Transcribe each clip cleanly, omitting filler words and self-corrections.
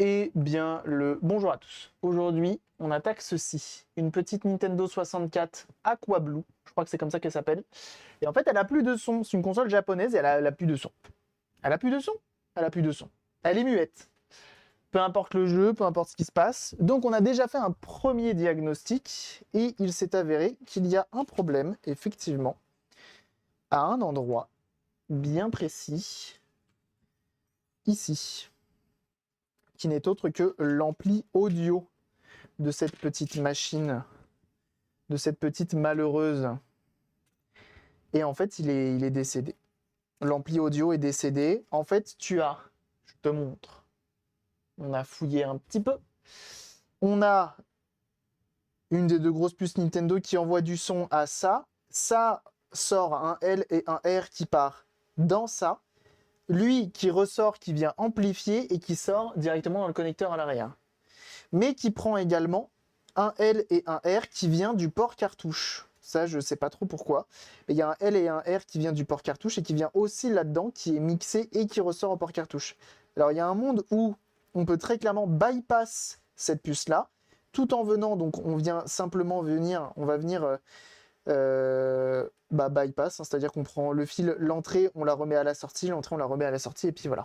Eh bien, le bonjour à tous. Aujourd'hui, on attaque ceci. Une petite Nintendo 64 Aqua Blue. Je crois que c'est comme ça qu'elle s'appelle. Et en fait, elle a plus de son. C'est une console japonaise et elle a plus de son. Elle a plus de son. Elle a plus de son. Elle est muette. Peu importe le jeu, peu importe ce qui se passe. Donc, on a déjà fait un premier diagnostic et il s'est avéré qu'il y a un problème, effectivement, à un endroit bien précis, ici, qui n'est autre que l'ampli audio de cette petite machine, de cette petite malheureuse. Et en fait, il est décédé. L'ampli audio est décédé. En fait, je te montre. On a fouillé un petit peu. On a une des deux grosses puces Nintendo qui envoie du son à ça. Ça sort un L et un R qui part dans ça. Lui qui ressort, qui vient amplifier et qui sort directement dans le connecteur à l'arrière. Mais qui prend également un L et un R qui vient du port cartouche. Ça, je ne sais pas trop pourquoi. Mais il y a un L et un R qui vient du port cartouche et qui vient aussi là-dedans, qui est mixé et qui ressort au port cartouche. Alors, il y a un monde où on peut très clairement bypass cette puce-là, tout en venant, donc on vient simplement venir, on va venir bypass, hein, c'est-à-dire qu'on prend le fil, l'entrée, on la remet à la sortie, l'entrée, on la remet à la sortie, et puis voilà.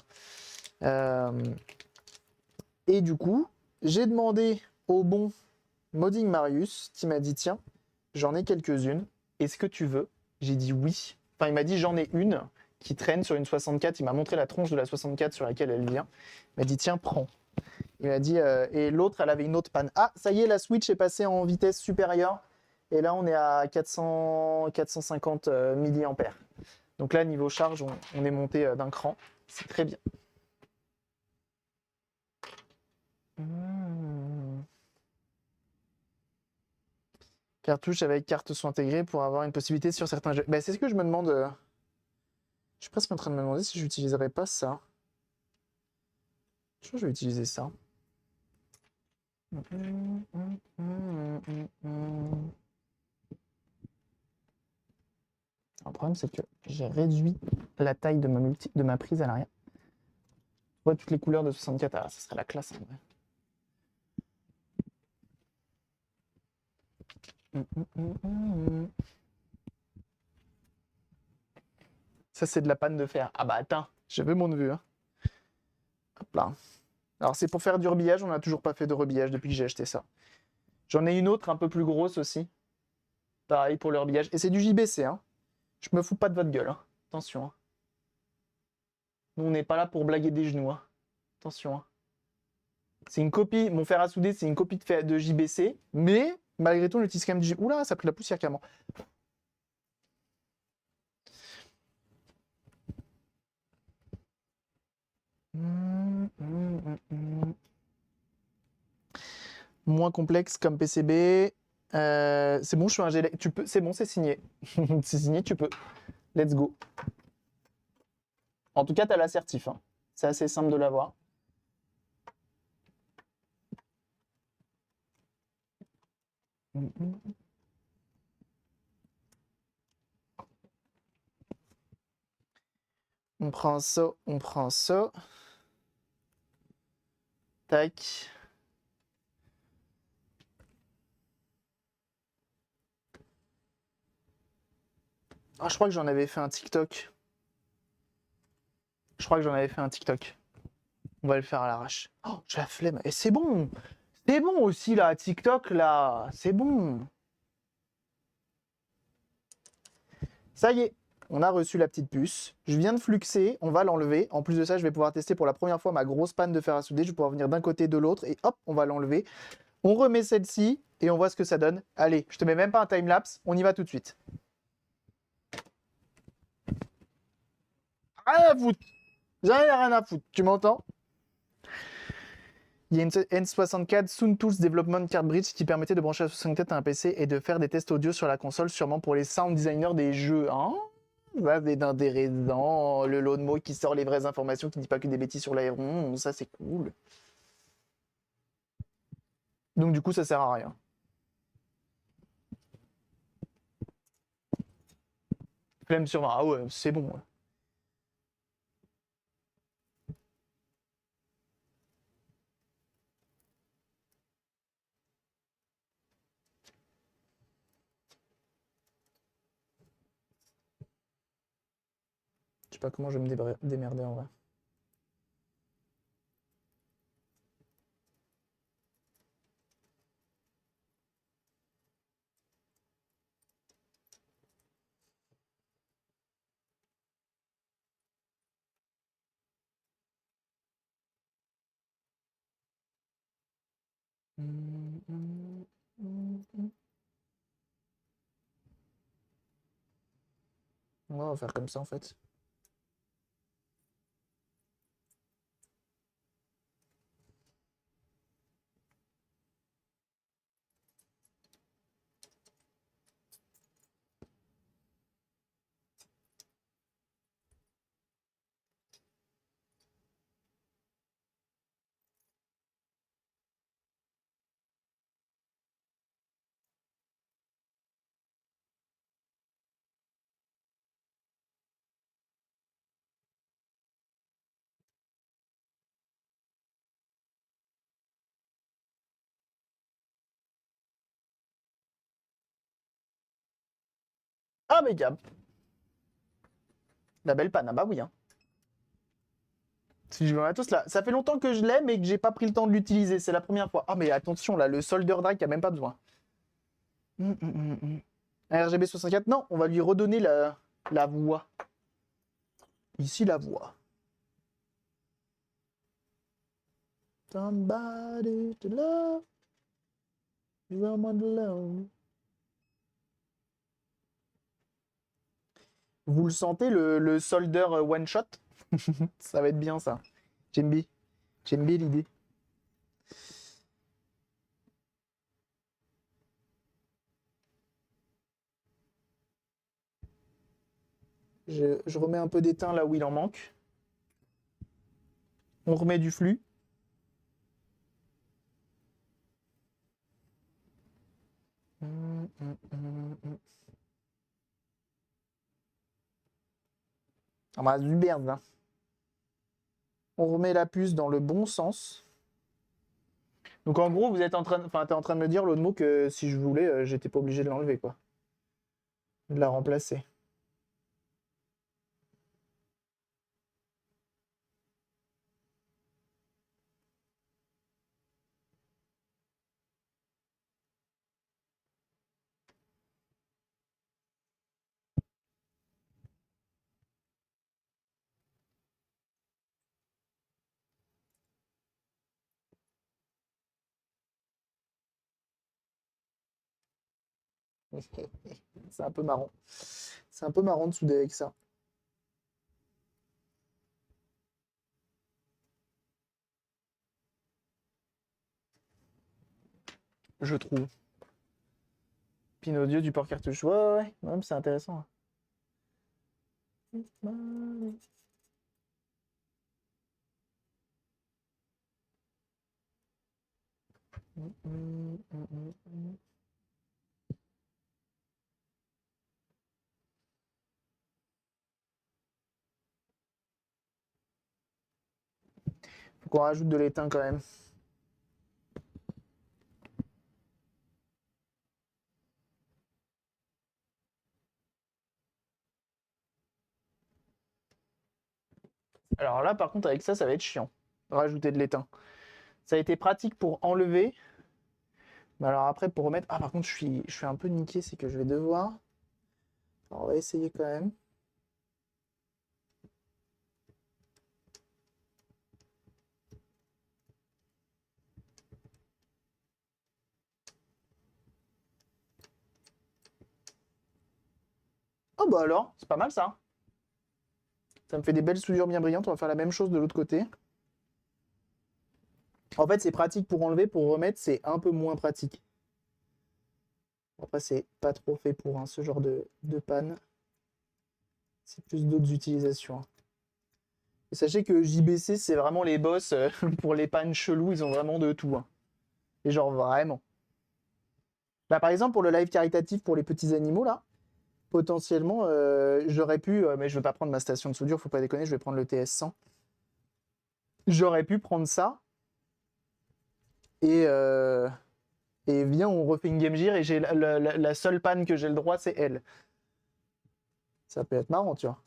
Et du coup, j'ai demandé au bon Modding Marius qui m'a dit tiens, j'en ai quelques-unes, est-ce que tu veux? J'ai dit oui. Enfin, il m'a dit j'en ai une qui traîne sur une 64, il m'a montré la tronche de la 64 sur laquelle elle vient. Il m'a dit tiens, prends. Il m'a dit et l'autre, elle avait une autre panne. Ah, ça y est, la Switch est passée en vitesse supérieure. Et là, on est à 450 milliampères. Donc là, niveau charge, on est monté d'un cran. C'est très bien. Cartouche avec carte son intégrée pour avoir une possibilité sur certains jeux. Bah, c'est ce que je me demande. Je suis presque en train de me demander si j'utiliserais pas ça. Je crois que je vais utiliser ça. Le problème, c'est que j'ai réduit la taille de ma prise à l'arrière. Tu vois, toutes les couleurs de 64, ah, ça serait la classe en vrai. Ça, c'est de la panne de fer. Ah bah attends, je veux mon neveu. Hein. Hop là. Alors, c'est pour faire du rebillage. On n'a toujours pas fait de rebillage depuis que j'ai acheté ça. J'en ai une autre un peu plus grosse aussi. Pareil pour le rebillage. Et c'est du JBC. Hein. Je me fous pas de votre gueule. Hein. Attention. Hein. Nous, on n'est pas là pour blaguer des genoux. Hein. Attention. Hein. C'est une copie. Mon fer à souder, c'est une copie de JBC. Mais malgré tout, on utilise quand même du JBC. Oula, ça a pris de la poussière carrément. Moins complexe comme PCB. C'est bon, je suis un GLX. Tu peux. C'est bon, c'est signé. C'est signé, tu peux. Let's go. En tout cas, tu as l'assertif. Hein. C'est assez simple de l'avoir. On prend ça, on prend ça. Tac. Ah, je crois que j'en avais fait un TikTok. On va le faire à l'arrache. Oh, j'ai la flemme. Et c'est bon. C'est bon aussi, là, TikTok, là. C'est bon. Ça y est. On a reçu la petite puce. Je viens de fluxer. On va l'enlever. En plus de ça, je vais pouvoir tester pour la première fois ma grosse panne de fer à souder. Je vais pouvoir venir d'un côté, de l'autre. Et hop, on va l'enlever. On remet celle-ci. Et on voit ce que ça donne. Allez, je te mets même pas un timelapse. On y va tout de suite. Rien à foutre. J'en ai rien à foutre. Tu m'entends? Il y a une N64 Sound Tools Development Card Bridge qui permettait de brancher la 64 à un PC et de faire des tests audio sur la console, sûrement pour les sound designers des jeux. Hein, ça, c'est intéressant. Le lot de mots qui sort les vraies informations, qui ne dit pas que des bêtises sur l'aéron. Ça, c'est cool. Donc, du coup, ça sert à rien. Flemme sur 20. Ah ouais, c'est bon. Ouais. pas comment je vais me démerder en vrai. Ouais, on va faire comme ça en fait. Impeccable. La belle panne, ah bah oui. Hein. Si je veux un matos là, ça fait longtemps que je l'ai, mais que j'ai pas pris le temps de l'utiliser. C'est la première fois. Ah mais attention là, le solder drag a même pas besoin. RGB 64, non, on va lui redonner la voix. Ici la voix. Somebody to love. Someone to love. Vous le sentez le solder one shot? Ça va être bien ça. J'aime bien. J'aime bien l'idée. Je remets un peu d'étain là où il en manque. On remet du flux. Ah bah du merde là. On remet la puce dans le bon sens. Donc en gros, vous êtes en train, t'es en train de me dire l'autre mot que si je voulais, j'étais pas obligé de l'enlever quoi, de la remplacer. C'est un peu marrant. C'est un peu marrant de souder avec ça. Je trouve. Pin audio du port cartouche. Ouais, c'est intéressant. Faut qu'on rajoute de l'étain quand même. Alors là, par contre, avec ça, ça va être chiant. Rajouter de l'étain. Ça a été pratique pour enlever. Mais alors après, pour remettre. Ah, par contre, je suis un peu niqué, c'est que je vais devoir. Alors, on va essayer quand même. Oh bah alors, c'est pas mal ça. Ça me fait des belles soudures bien brillantes. On va faire la même chose de l'autre côté. En fait, c'est pratique pour enlever, pour remettre, c'est un peu moins pratique. Après, c'est pas trop fait pour ce genre de panne. C'est plus d'autres utilisations. Et sachez que JBC, c'est vraiment les boss pour les pannes cheloues. Ils ont vraiment de tout. Hein. Et genre vraiment. Bah, par exemple, pour le live caritatif pour les petits animaux, là, potentiellement, j'aurais pu, mais je vais pas prendre ma station de soudure, faut pas déconner, je vais prendre le TS100. J'aurais pu prendre ça et, viens, on refait une Game Gear et j'ai la seule panne que j'ai le droit, c'est elle. Ça peut être marrant, tu vois.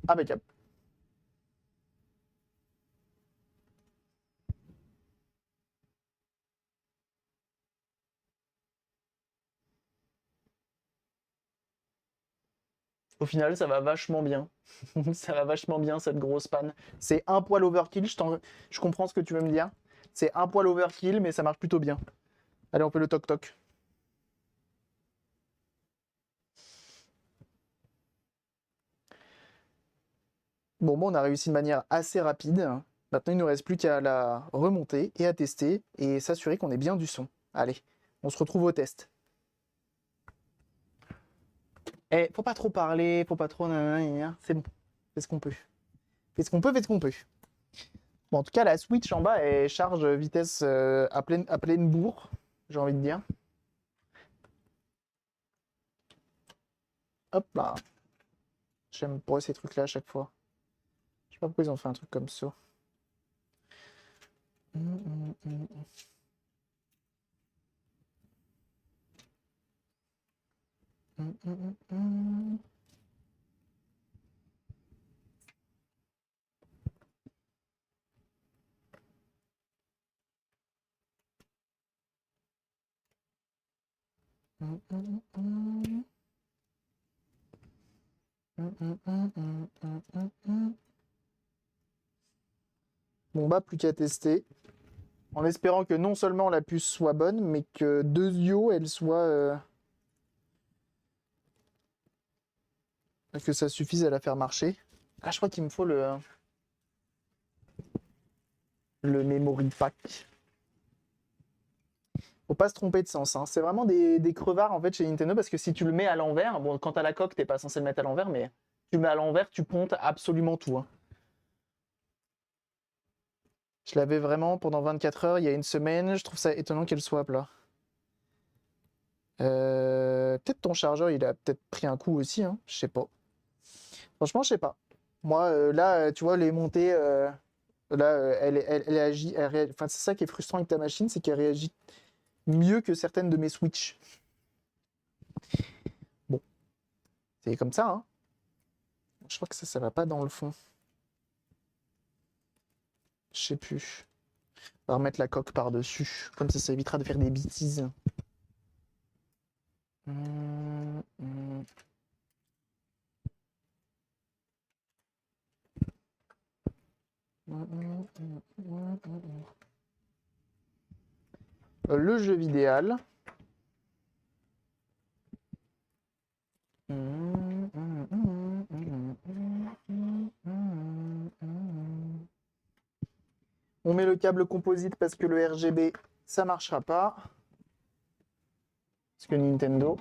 Impeccable. Au final, ça va vachement bien. Ça va vachement bien cette grosse panne. C'est un poil overkill, je comprends ce que tu veux me dire. C'est un poil overkill, mais ça marche plutôt bien. Allez, on fait le toc-toc. Bon, on a réussi de manière assez rapide. Maintenant, il ne nous reste plus qu'à la remonter et à tester et s'assurer qu'on ait bien du son. Allez, on se retrouve au test. Eh, faut pas trop parler, faut pas trop... C'est bon, fais ce qu'on peut. Fais ce qu'on peut, fais ce qu'on peut. Bon, en tout cas, la Switch en bas, elle charge vitesse à pleine bourre, j'ai envie de dire. Hop là. J'aime pas ces trucs-là à chaque fois. Je sais pas pourquoi ils ont fait un truc comme ça. Bon bah, plus qu'à tester. En espérant que non seulement la puce soit bonne, mais que 2 elle soit... que ça suffise à la faire marcher. Ah, je crois qu'il me faut le memory pack. Faut pas se tromper de sens, hein. C'est vraiment des crevards en fait chez Nintendo parce que si tu le mets à l'envers, bon, quand t'as la coque, t'es pas censé le mettre à l'envers, mais tu le mets à l'envers, tu pontes absolument tout, hein. Je l'avais vraiment pendant 24 heures il y a une semaine. Je trouve ça étonnant qu'elle soit à plat. Peut-être ton chargeur, il a peut-être pris un coup aussi, hein. Je sais pas. Franchement, je sais pas. Moi, là, tu vois, les montées, là, elle agit. Enfin, c'est ça qui est frustrant avec ta machine, c'est qu'elle réagit mieux que certaines de mes Switch. Bon, c'est comme ça, hein. Je crois que ça va pas dans le fond. Je sais plus. On va remettre la coque par-dessus. Comme ça évitera de faire des bêtises. Le jeu idéal. On met le câble composite parce que le RGB, ça marchera pas. Parce que Nintendo.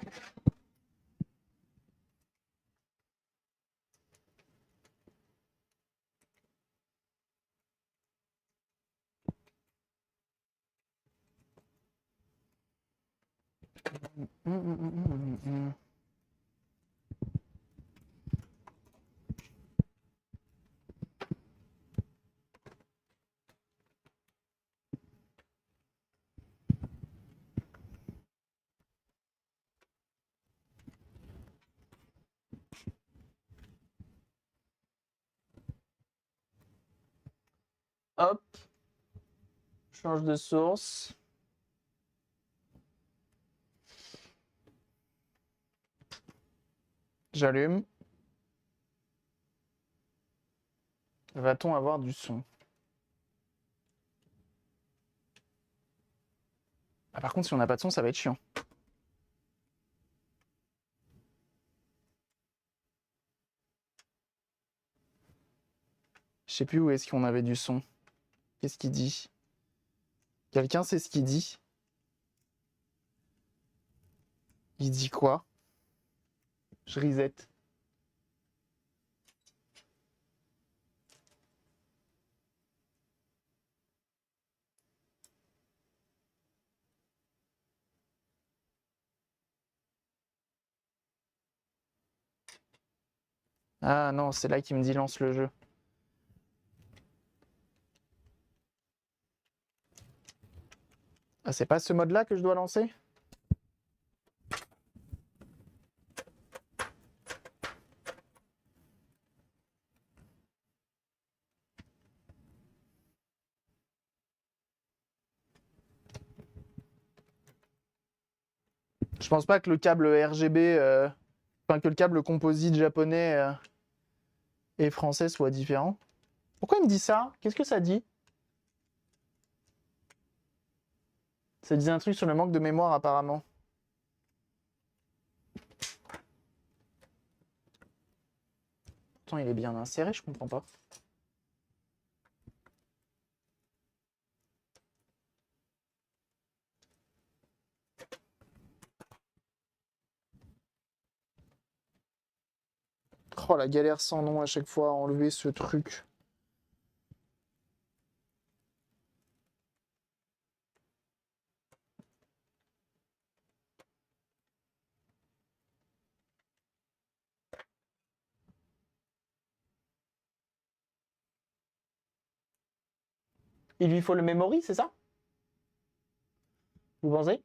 Hop. Change de source. J'allume. Va-t-on avoir du son? Ah, par contre, si on n'a pas de son, ça va être chiant. Je sais plus où est-ce qu'on avait du son. Qu'est-ce qu'il dit? Quelqu'un sait ce qu'il dit? Il dit quoi? Je reset. Ah non, c'est là qu'il me dit lance le jeu. Ah, c'est pas ce mode-là que je dois lancer? Je pense pas que le câble RGB, enfin que le câble composite japonais et français soit différent. Pourquoi il me dit ça? Qu'est-ce que ça dit? Ça disait un truc sur le manque de mémoire apparemment. Pourtant il est bien inséré, je comprends pas. Oh la galère sans nom à chaque fois à enlever ce truc. Il lui faut le memory, c'est ça? Vous pensez?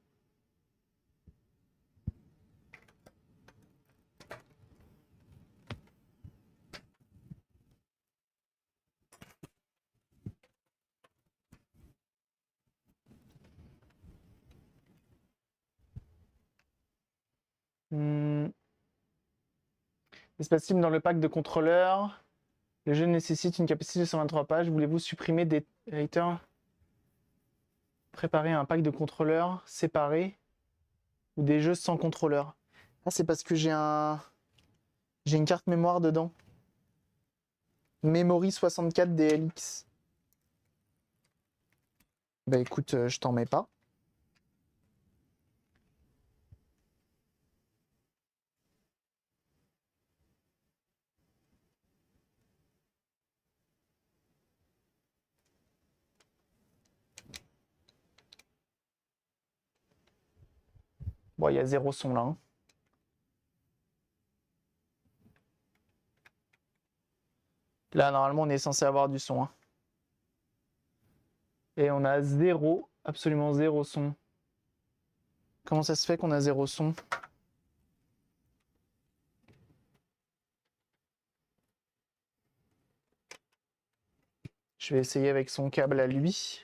Espace libre dans le pack de contrôleurs. Le jeu nécessite une capacité de 123 pages. Voulez-vous supprimer des haters? Préparer un pack de contrôleurs séparés ou des jeux sans contrôleur. Ah, c'est parce que j'ai une carte mémoire dedans. Memory 64 DLX. Bah écoute, je t'en mets pas. Bon, il y a zéro son là, hein. Là, normalement, on est censé avoir du son, hein. Et on a zéro, absolument zéro son. Comment ça se fait qu'on a zéro son? Je vais essayer avec son câble à lui.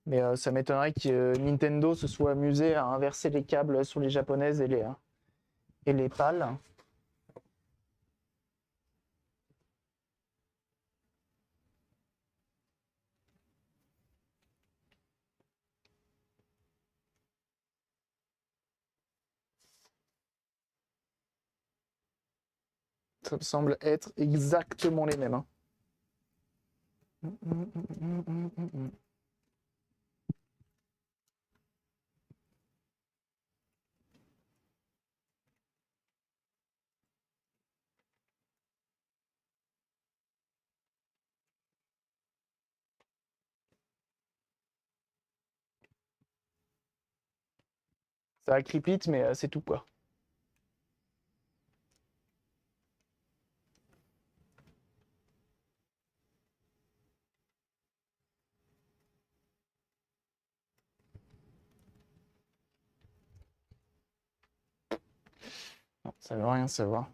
Mais ça m'étonnerait que Nintendo se soit amusé à inverser les câbles sur les japonaises et les pales. Ça me semble être exactement les mêmes, hein. Ça a creepit, mais c'est tout quoi. Non, ça veut rien savoir.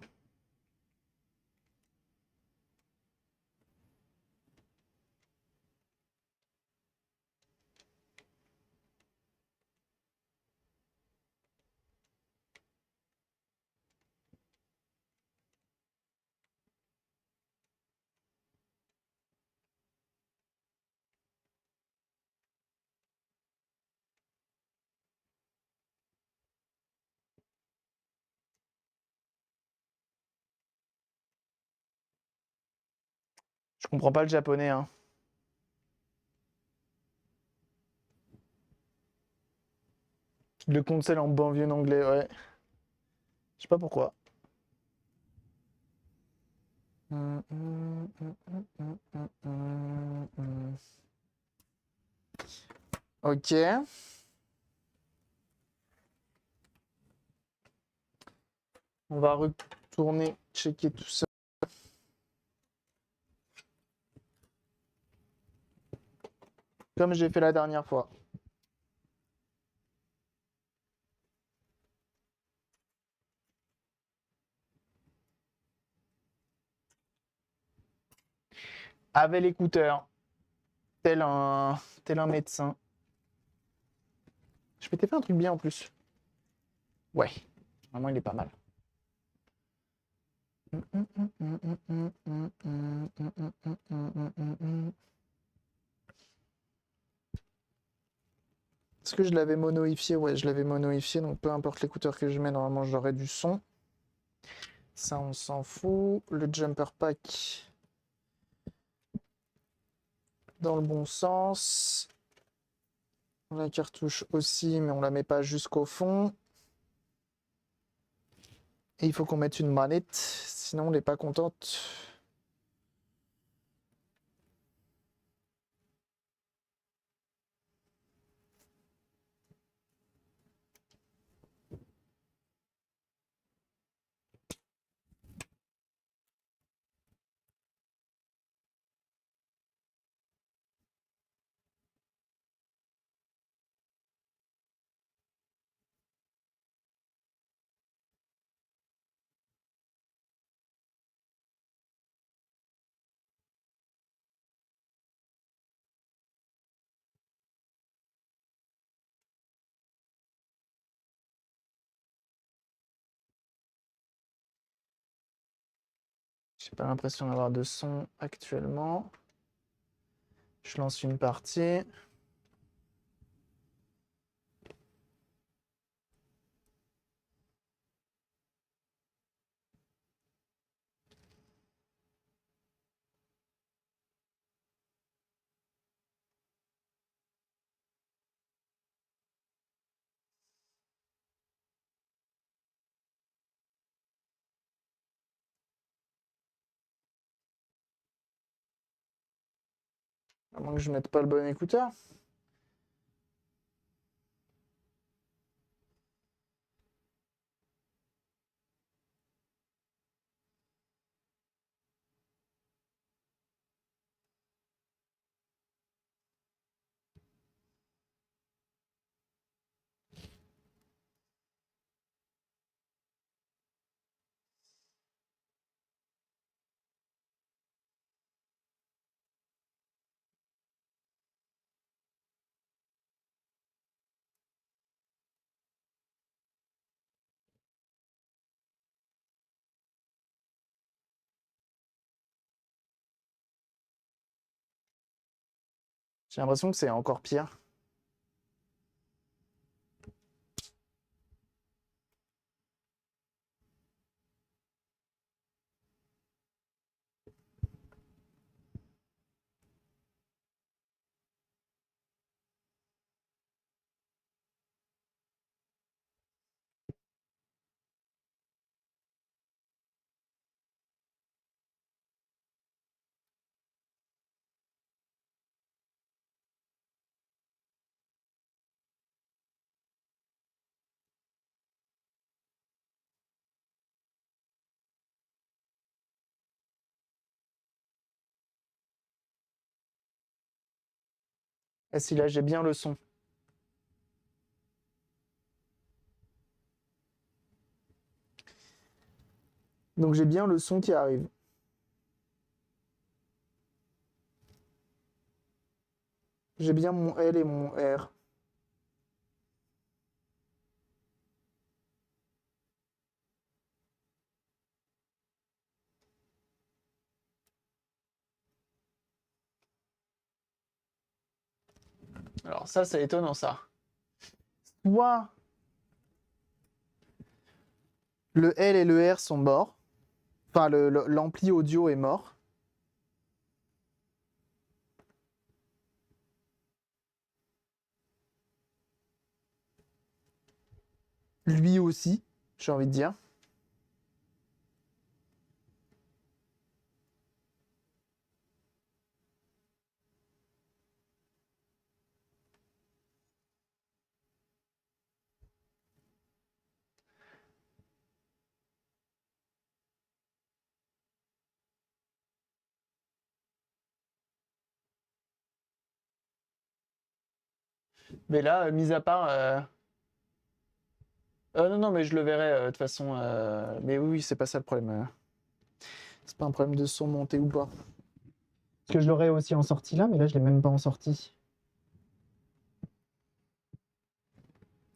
Je comprends pas le japonais, hein. Le conseil en bon vieux anglais, ouais. Je sais pas pourquoi. Ok. On va retourner checker tout ça. Comme j'ai fait la dernière fois. avec l'écouteur, tel un médecin. Je m'étais fait un truc bien en plus. Ouais, vraiment il est pas mal. Est-ce que je l'avais monoifié? Ouais, je l'avais monoifié, donc peu importe l'écouteur que je mets, normalement j'aurai du son. Ça, on s'en fout. Le jumper pack dans le bon sens. La cartouche aussi, mais on la met pas jusqu'au fond. Et il faut qu'on mette une manette, sinon on n'est pas contente. J'ai pas l'impression d'avoir de son actuellement. Je lance une partie. À moins que je mette pas le bon écouteur. J'ai l'impression que c'est encore pire. Et si là j'ai bien le son. Donc j'ai bien le son qui arrive. J'ai bien mon L et mon R. Alors ça, c'est étonnant ça. Soit le L et le R sont morts. Enfin, l'ampli audio est mort. Lui aussi, j'ai envie de dire. Mais là, mis à part... non, non, mais je le verrai de toute façon. Mais oui, c'est pas ça le problème. C'est pas un problème de son monté ou pas. Que je l'aurais aussi en sortie là, mais là je l'ai même pas en sortie.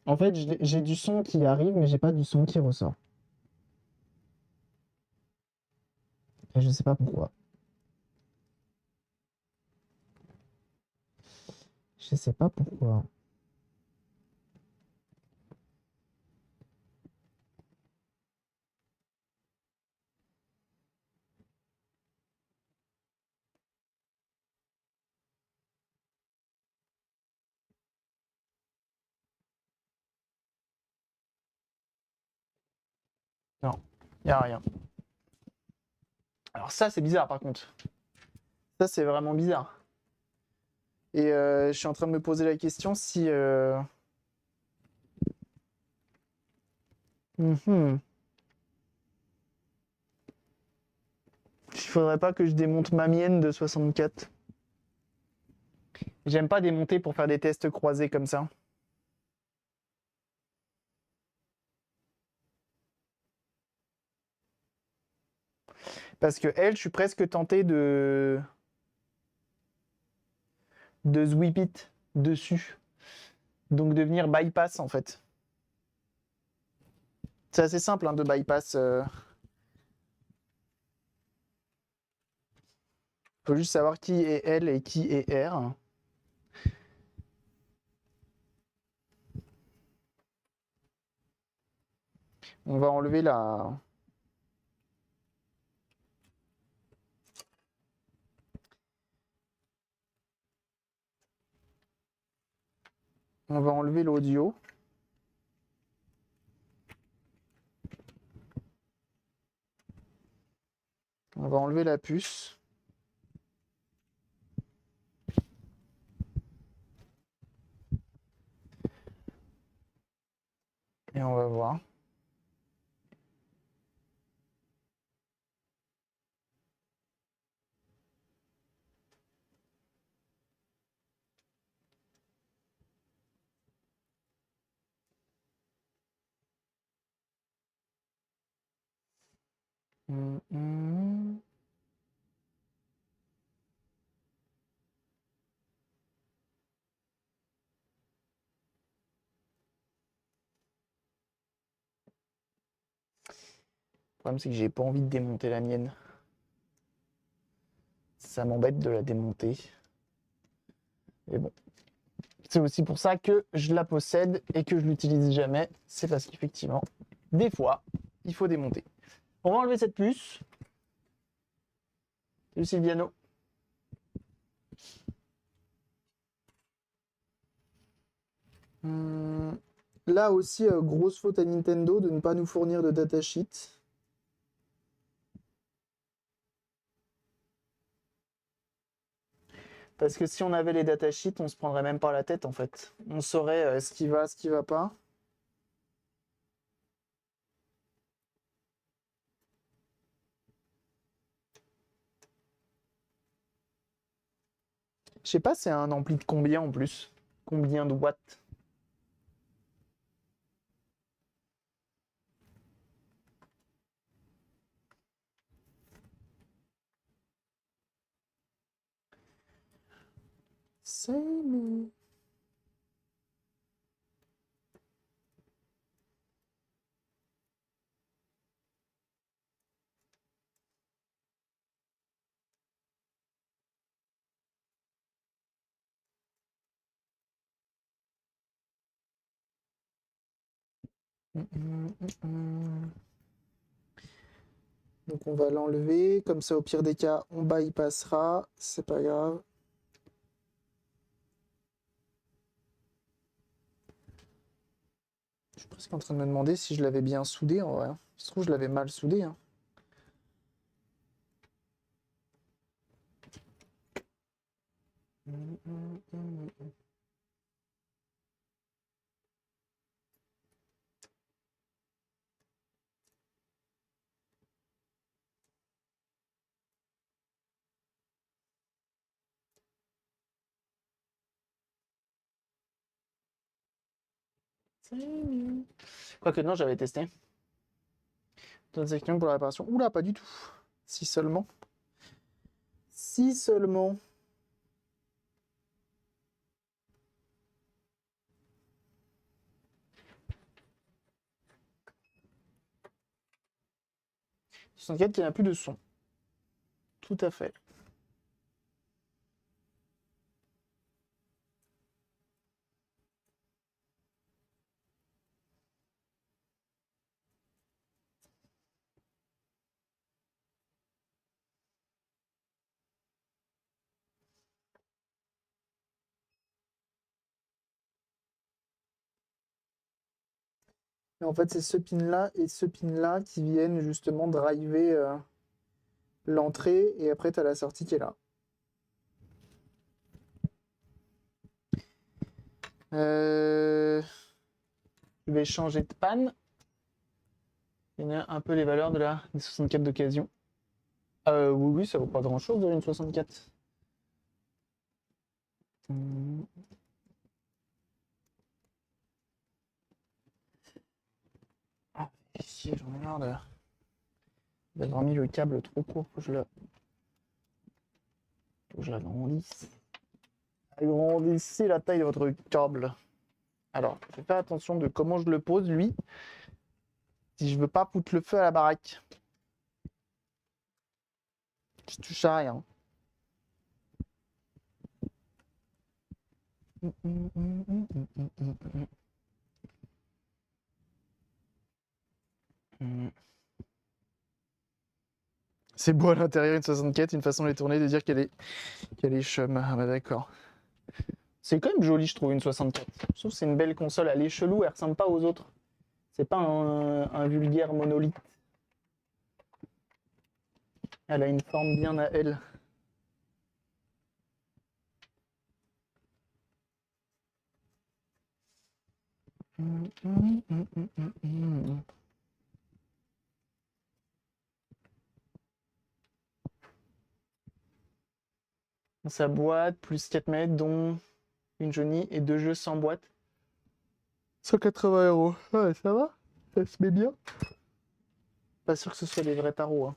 En fait, j'ai du son qui arrive, mais j'ai pas du son qui ressort. Et je sais pas pourquoi. Je sais pas pourquoi. Non, y a rien. Alors ça, c'est bizarre par contre. Ça, c'est vraiment bizarre. Et je suis en train de me poser la question si... Il faudrait pas que je démonte ma mienne de 64. J'aime pas démonter pour faire des tests croisés comme ça. Parce que elle, je suis presque tenté de sweep it dessus. Donc de venir bypass en fait. C'est assez simple hein, de bypass. Faut juste savoir qui est elle et qui est R. On va enlever la... On va enlever l'audio. On va enlever la puce. Et on va voir. Le problème, c'est que j'ai pas envie de démonter la mienne. Ça m'embête de la démonter. Mais bon. C'est aussi pour ça que je la possède et que je l'utilise jamais. C'est parce qu'effectivement, des fois, il faut démonter. On va enlever cette puce. Salut Sylviano. Là aussi, grosse faute à Nintendo de ne pas nous fournir de datasheet. Parce que si on avait les datasheets, on se prendrait même pas la tête en fait. On saurait ce qui va, ce qui va pas. Je sais pas, c'est un ampli de combien en plus? Combien de watts? C'est nous. Donc on va l'enlever, comme ça au pire des cas on bypassera, c'est pas grave. Je suis presque en train de me demander si je l'avais bien soudé en vrai. Je trouve que je l'avais mal soudé. Hein. Quoique non, j'avais testé. Donne section pour la réparation. Oula, pas du tout. Si seulement. 6 seulement. « 64 qui n'a plus de son. Tout à fait. Et en fait, c'est ce pin-là et ce pin-là qui viennent justement driver l'entrée. Et après, tu as la sortie qui est là. Je vais changer de panne. Il y en a un peu les valeurs de la 64 d'occasion. Oui, ça vaut pas grand-chose de une 64. Ah, ici, j'en ai marre d'avoir mis le câble trop court. Faut que je l'agrandisse. Agrandissez la taille de votre câble. Alors, je vais faire attention de comment je le pose, lui. Si je veux pas foutre le feu à la baraque. Je touche à rien. C'est beau à l'intérieur une 64, une façon de les tourner, de dire qu'elle est chum. Ah bah d'accord. C'est quand même joli, je trouve, une 64. Je trouve que c'est une belle console. Elle est chelou, elle ressemble pas aux autres. C'est pas un vulgaire monolithe. Elle a une forme bien à elle. Sa boîte, plus 4 mètres, dont une jaunie et 2 jeux sans boîte. 180 €. Ouais, ça va? Ça se met bien? Pas sûr que ce soit des vrais tarots. Hein.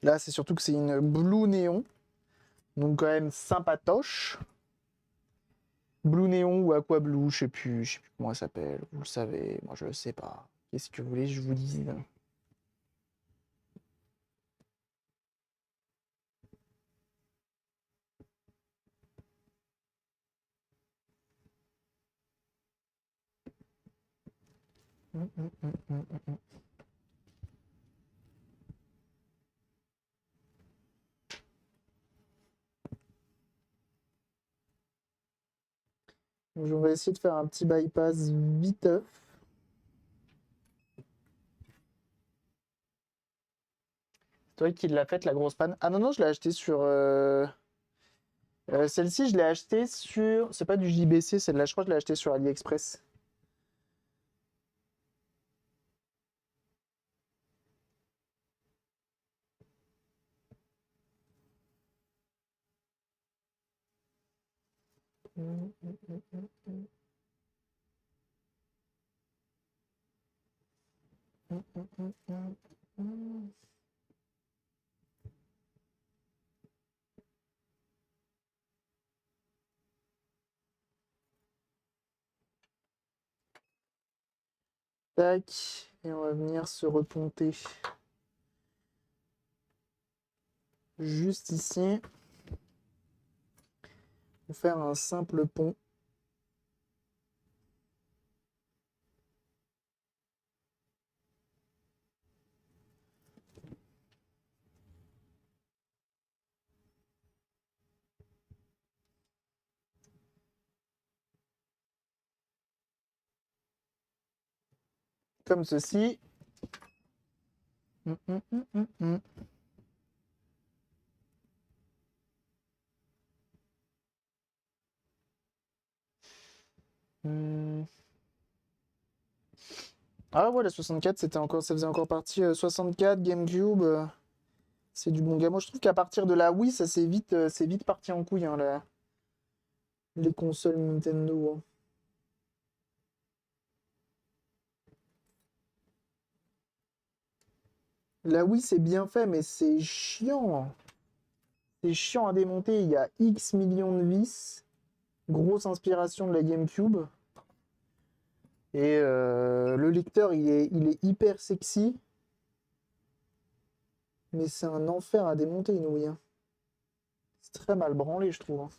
Là, c'est surtout que c'est une Blue Néon. Donc quand même sympatoche. Blue Néon ou Aqua Blue, je sais plus comment elle s'appelle. Vous le savez, moi je le sais pas. Qu'est-ce que vous voulez que je vous dise? Donc, on va essayer de faire un petit bypass viteuf. C'est toi qui l'as faite, la grosse panne? Ah non, non, je l'ai acheté sur... celle-ci, je l'ai achetée sur... C'est pas du JBC, celle-là, je crois que je l'ai achetée sur AliExpress. Tac, et on va venir se reponter juste ici. Pour faire un simple pont. Comme ceci. Ah ouais, la 64, ça faisait encore partie 64, GameCube. C'est du bon gamme. Moi, je trouve qu'à partir de la Wii, ça c'est vite parti en couille, hein, les consoles Nintendo. Hein. Là, oui, c'est bien fait, mais c'est chiant. C'est chiant à démonter. Il y a X millions de vis. Grosse inspiration de la GameCube. Et le lecteur, il est hyper sexy. Mais c'est un enfer à démonter, une Wii, hein. C'est très mal branlé, je trouve, hein.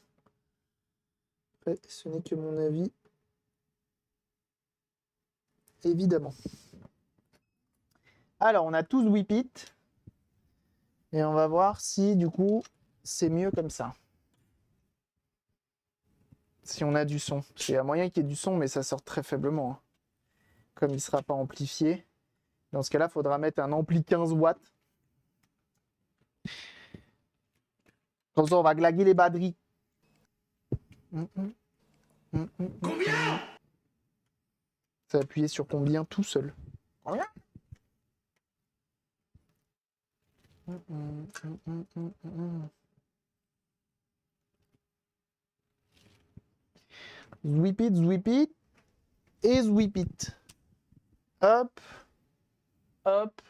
Après, ce n'est que mon avis. Évidemment. Alors, on a tous Whip It. Et on va voir si, du coup, c'est mieux comme ça. Si on a du son. Il y a moyen qu'il y ait du son, mais ça sort très faiblement, hein. Comme il ne sera pas amplifié. Dans ce cas-là, il faudra mettre un ampli 15 watts. Comme ça, on va glaguer les batteries. Combien? Ça va appuyer sur combien tout seul. Combien? Zwip it, et zwip it. Hop, hop.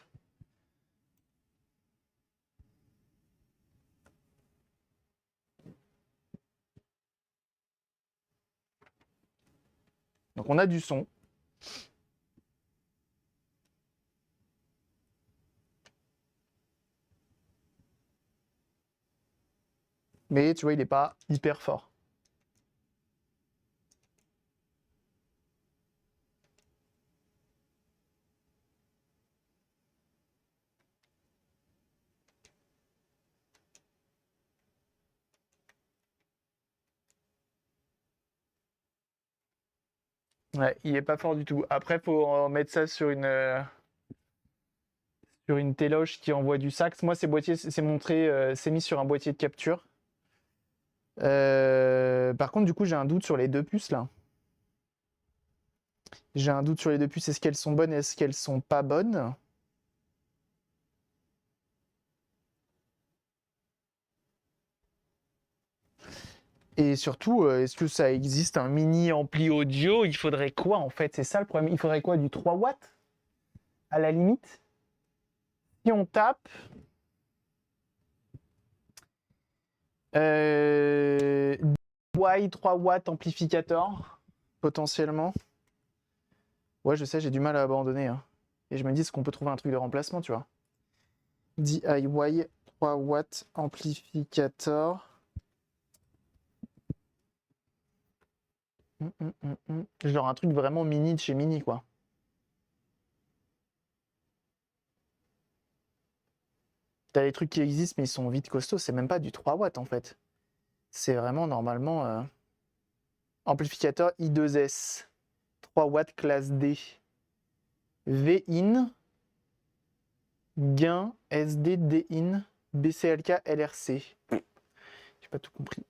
Donc on a du son. Mais tu vois, il n'est pas hyper fort. Ouais, il est pas fort du tout. Après, il faut mettre ça sur une téloche qui envoie du sax. Moi, ces boîtiers, c'est montré, c'est mis sur un boîtier de capture. Par contre, du coup, j'ai un doute sur les deux puces là. J'ai un doute sur les deux puces. Est-ce qu'elles sont bonnes? Est-ce qu'elles sont pas bonnes? Et surtout, est-ce que ça existe un mini ampli audio? Il faudrait quoi en fait? C'est ça le problème. Il faudrait quoi? Du 3 watts? À la limite? Si on tape. DIY 3 watts amplificateur, potentiellement. Ouais, je sais, j'ai du mal à abandonner, hein. Et je me dis, est-ce qu'on peut trouver un truc de remplacement, tu vois? DIY 3 watts amplificateur. Genre un truc vraiment mini de chez Mini, quoi. T'as des trucs qui existent, mais ils sont vite costauds. C'est même pas du 3 watts, en fait. C'est vraiment, normalement, amplificateur I2S. 3 watts classe D. V-in. Gain SD D-in. BCLK LRC. J'ai pas tout compris.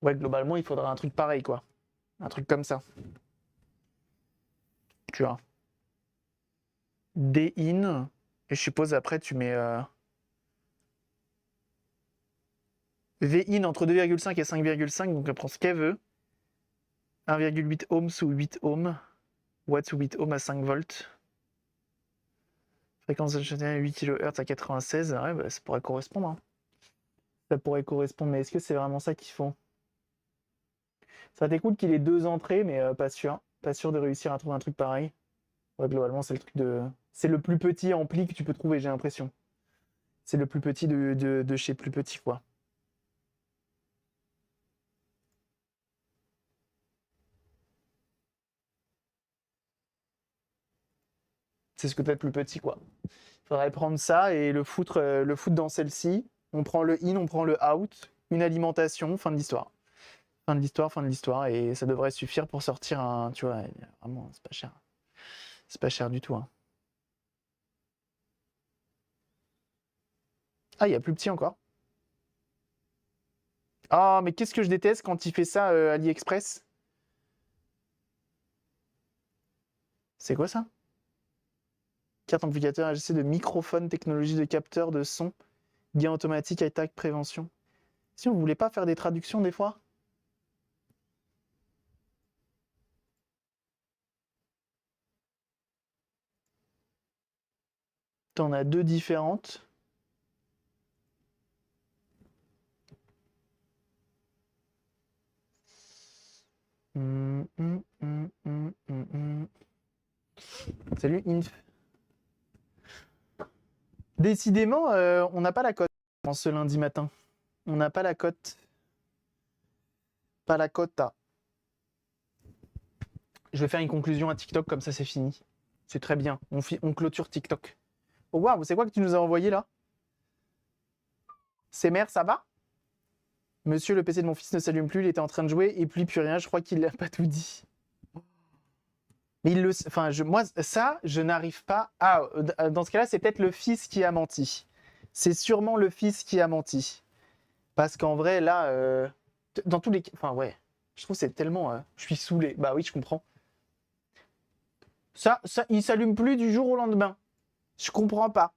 Ouais, globalement, il faudra un truc pareil, quoi. Un truc comme ça. Tu vois. D-in. Et je suppose après, tu mets V-in entre 2,5 et 5,5. Donc, elle prend ce qu'elle veut. 1,8 ohms ou 8 ohms. Watts ou 8 ohms à 5 volts. Fréquence de 8 kHz à 96. Ouais, bah, ça pourrait correspondre, hein. Ça pourrait correspondre, mais est-ce que c'est vraiment ça qu'ils font? Ça aurait été cool qu'il ait 2 entrées, mais pas sûr. Pas sûr de réussir à trouver un truc pareil. Ouais, globalement, c'est le truc de. C'est le plus petit ampli que tu peux trouver, j'ai l'impression. C'est le plus petit de chez plus petit, quoi. C'est ce que t'as de plus petit, quoi. Faudrait prendre ça et le foutre dans celle-ci. On prend le in, on prend le out, une alimentation, fin de l'histoire. Fin de l'histoire, fin de l'histoire. Et ça devrait suffire pour sortir un. Tu vois, vraiment, c'est pas cher. C'est pas cher du tout, hein. Ah, il y a plus petit encore. Ah, mais qu'est-ce que je déteste quand il fait ça AliExpress. C'est quoi ça? Carte amplificateur, AGC de microphone, technologie de capteur de son, gain automatique, attaque, prévention. Si on voulait pas faire des traductions des fois? T'en as deux différentes. Salut Inf. Décidément, on n'a pas la cote en ce lundi matin. On n'a pas la cote. Pas la quota. Je vais faire une conclusion à TikTok, comme ça c'est fini. C'est très bien. On clôture TikTok. Oh waouh, c'est quoi que tu nous as envoyé là? C'est mère, ça va? Monsieur, le PC de mon fils ne s'allume plus, il était en train de jouer et puis plus rien, je crois qu'il n'a pas tout dit. Mais il le... Enfin, moi, ça, je n'arrive pas... Ah, dans ce cas-là, c'est peut-être le fils qui a menti. C'est sûrement le fils qui a menti. Parce qu'en vrai, là, dans tous les... Enfin, ouais, je trouve que c'est tellement... je suis saoulé. Bah oui, je comprends. Ça, il s'allume plus du jour au lendemain. Je comprends pas.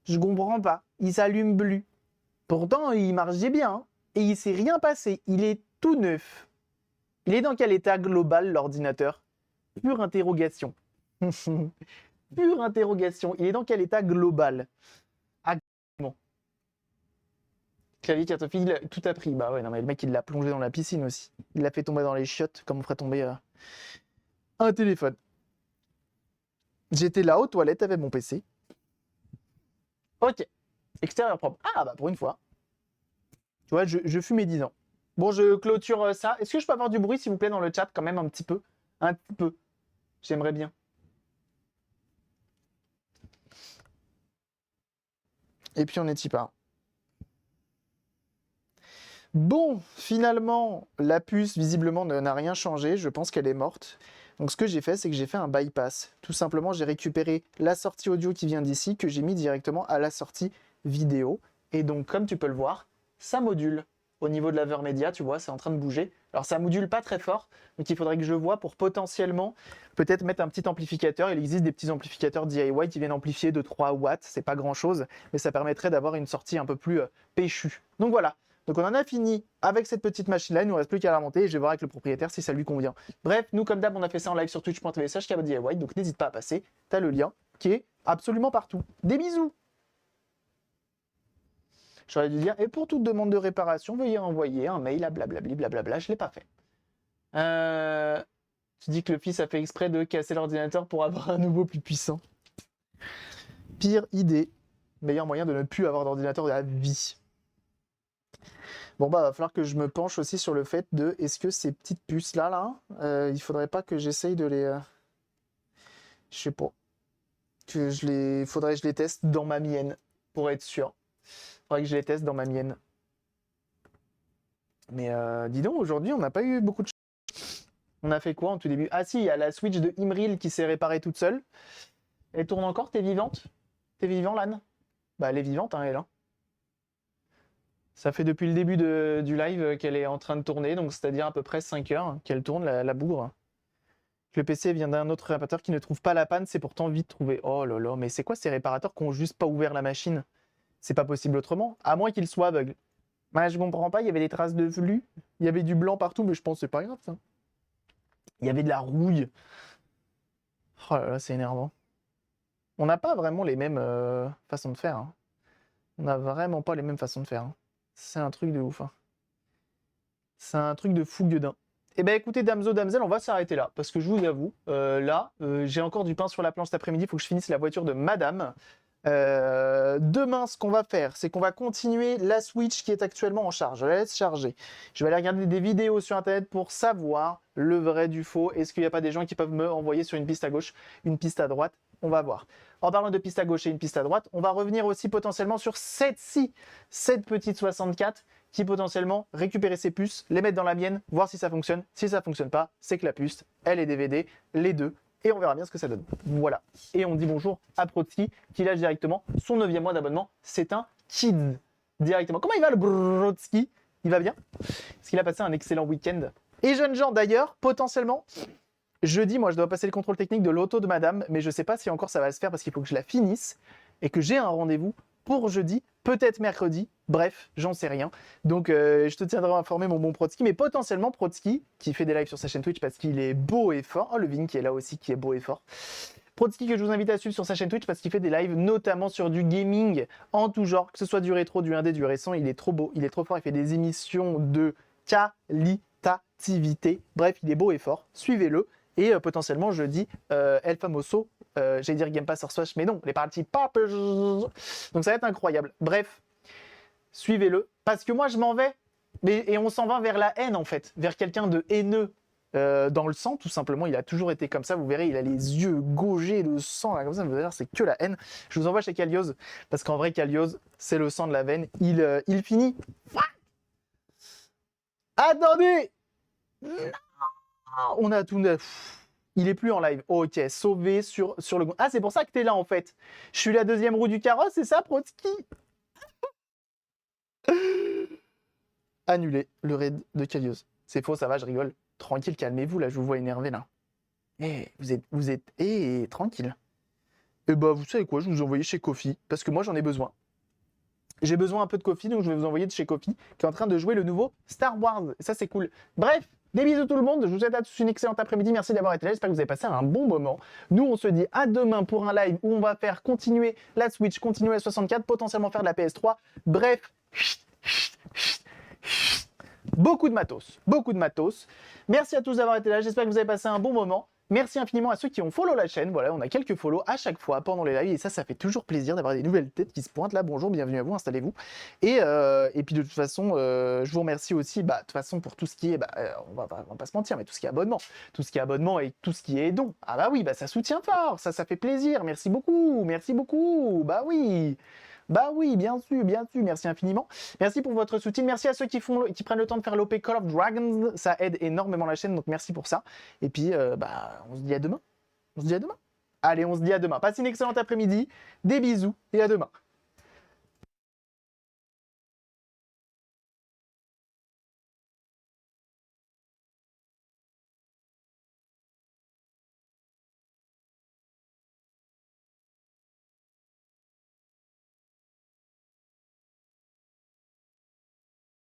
Je comprends pas. Il s'allume plus. Pourtant, il marchait bien. Hein. Et il s'est rien passé. Il est tout neuf. Il est dans quel état global, l'ordinateur? Pure interrogation. Pure interrogation. Il est dans quel état global? Ah, bon. Clavier, cartophile, tout a pris. Bah ouais, non mais le mec, il l'a plongé dans la piscine aussi. Il l'a fait tomber dans les chiottes, comme on ferait tomber un téléphone. J'étais là aux toilettes avec mon PC. Ok. Extérieur propre. Ah bah pour une fois. Tu vois, je fume mes 10 ans. Bon, je clôture ça. Est-ce que je peux avoir du bruit, s'il vous plaît, dans le chat, quand même, un petit peu? Un petit peu. J'aimerais bien. Et puis on est y pas. Bon, finalement, la puce, visiblement, n'a rien changé. Je pense qu'elle est morte. Donc ce que j'ai fait, c'est que j'ai fait un bypass. Tout simplement, j'ai récupéré la sortie audio qui vient d'ici, que j'ai mis directement à la sortie vidéo. Et donc, comme tu peux le voir, ça module. Au niveau de la Vermedia, tu vois, c'est en train de bouger. Alors ça module pas très fort, donc il faudrait que je vois pour potentiellement peut-être mettre un petit amplificateur. Il existe des petits amplificateurs DIY qui viennent amplifier de 3 watts, c'est pas grand chose, mais ça permettrait d'avoir une sortie un peu plus péchue. Donc voilà. Donc on en a fini avec cette petite machine-là, il ne nous reste plus qu'à la monter et je vais voir avec le propriétaire si ça lui convient. Bref, nous comme d'hab, on a fait ça en live sur twitch.tv/DIY, donc n'hésite pas à passer, t'as le lien qui est absolument partout. Des bisous! J'aurais dû dire, et pour toute demande de réparation, veuillez envoyer un mail à blablabli, blablabla, je ne l'ai pas fait. Tu dis que le fils a fait exprès de casser l'ordinateur pour avoir un nouveau plus puissant. Pire idée. Meilleur moyen de ne plus avoir d'ordinateur de la vie. Bon bah va falloir que je me penche aussi sur le fait de, est-ce que ces petites puces là, il faudrait pas que j'essaye de les... je sais pas. Faudrait que je les teste dans ma mienne, pour être sûr. Faudrait que je les teste dans ma mienne. Mais dis donc, aujourd'hui, on n'a pas eu beaucoup de chance. On a fait quoi en tout début? Ah si, il y a la Switch de Imril qui s'est réparée toute seule. Elle tourne encore? T'es vivante? T'es vivant, Lan? Bah, elle est vivante, hein, elle. Hein. Ça fait depuis le début du live qu'elle est en train de tourner, donc c'est-à-dire à peu près 5 heures qu'elle tourne, la bougre. Le PC vient d'un autre réparateur qui ne trouve pas la panne, c'est pourtant vite trouvé. Oh là là, mais c'est quoi ces réparateurs qui ont juste pas ouvert la machine? C'est pas possible autrement, à moins qu'ils soient aveugles. Bah, je comprends pas, il y avait des traces de flux, il y avait du blanc partout, mais je pense que c'est pas grave ça. Il y avait de la rouille. Oh là là, c'est énervant. On n'a pas vraiment les mêmes façons de faire. Hein. On n'a vraiment pas les mêmes façons de faire. Hein. C'est un truc de ouf. Hein. C'est un truc de fou gueudin. Eh ben écoutez, dames damsels, on va s'arrêter là. Parce que je vous avoue, là, j'ai encore du pain sur la planche cet après-midi. Il faut que je finisse la voiture de madame. Demain, ce qu'on va faire, c'est qu'on va continuer la Switch qui est actuellement en charge. Je la laisse charger. Je vais aller regarder des vidéos sur Internet pour savoir le vrai du faux. Est-ce qu'il n'y a pas des gens qui peuvent me envoyer sur une piste à gauche, une piste à droite? On va voir. En parlant de piste à gauche et une piste à droite, on va revenir aussi potentiellement sur cette petite 64 qui potentiellement récupérer ses puces, les mettre dans la mienne, voir si ça fonctionne. Si ça fonctionne pas, c'est que la puce, elle est DVD, les deux. Et on verra bien ce que ça donne. Voilà. Et on dit bonjour à Protsky qui lâche directement son 9e mois d'abonnement. C'est un kid. Directement. Comment il va le Brodsky? Il va bien? Est-ce qu'il a passé un excellent week-end? Et jeunes gens d'ailleurs, potentiellement, Jeudi, moi, je dois passer le contrôle technique de l'auto de madame, mais je sais pas si encore ça va se faire parce qu'il faut que je la finisse et que j'ai un rendez-vous pour jeudi, peut-être mercredi, bref, j'en sais rien. Donc, je te tiendrai informé, mon bon Protsky, mais potentiellement Protsky, qui fait des lives sur sa chaîne Twitch parce qu'il est beau et fort. Oh, le Vin qui est là aussi, qui est beau et fort. Protsky que je vous invite à suivre sur sa chaîne Twitch parce qu'il fait des lives notamment sur du gaming en tout genre, que ce soit du rétro, du indé, du récent. Il est trop beau, il est trop fort, il fait des émissions de qualitativité. Bref, il est beau et fort, suivez-le. Et potentiellement jeudi, El Famoso, j'allais dire Game Pass or Swash, mais non, les parties Poppers. Donc ça va être incroyable. Bref, suivez-le, parce que moi je m'en vais, et on s'en va vers la haine en fait, vers quelqu'un de haineux dans le sang, tout simplement. Il a toujours été comme ça, vous verrez, il a les yeux gaugés de sang, là, comme ça, vous allez voir, c'est que la haine. Je vous envoie chez Kalios, parce qu'en vrai, Kalios, c'est le sang de la veine. Il finit. Attendez! On a tout neuf. Il est plus en live. Ok, sauvé sur le... Ah, c'est pour ça que t'es là, en fait. Je suis la deuxième roue du carrosse, c'est ça, Protsky? Annulé le raid de Kalios. C'est faux, ça va, je rigole. Tranquille, calmez-vous, là, je vous vois énervé, là. Eh, tranquille. Et bah, vous savez quoi, je vous envoie chez Kofi, parce que moi, j'en ai besoin. J'ai besoin un peu de Kofi, donc je vais vous envoyer de chez Kofi, qui est en train de jouer le nouveau Star Wars. Et ça, c'est cool. Bref, des bisous tout le monde. Je vous souhaite à tous une excellente après-midi. Merci d'avoir été là. J'espère que vous avez passé un bon moment. Nous, on se dit à demain pour un live où on va faire continuer la Switch, continuer la 64, potentiellement faire de la PS3. Bref, beaucoup de matos. Beaucoup de matos. Merci à tous d'avoir été là. J'espère que vous avez passé un bon moment. Merci infiniment à ceux qui ont follow la chaîne. Voilà, on a quelques follow à chaque fois pendant les lives. Et ça fait toujours plaisir d'avoir des nouvelles têtes qui se pointent là. Bonjour, bienvenue à vous, installez-vous. Et puis de toute façon, je vous remercie aussi, de toute façon, pour tout ce qui est, on va pas se mentir, mais tout ce qui est abonnement. Tout ce qui est abonnement et tout ce qui est don. Ah bah oui, ça soutient fort, ça fait plaisir. Merci beaucoup, merci beaucoup. Bah oui. Bah oui, bien sûr, merci infiniment. Merci pour votre soutien, merci à ceux qui prennent le temps de faire l'OP Call of Dragons, ça aide énormément la chaîne, donc merci pour ça. Et puis, on se dit à demain. Allez, on se dit à demain. Passez une excellente après-midi, des bisous et à demain.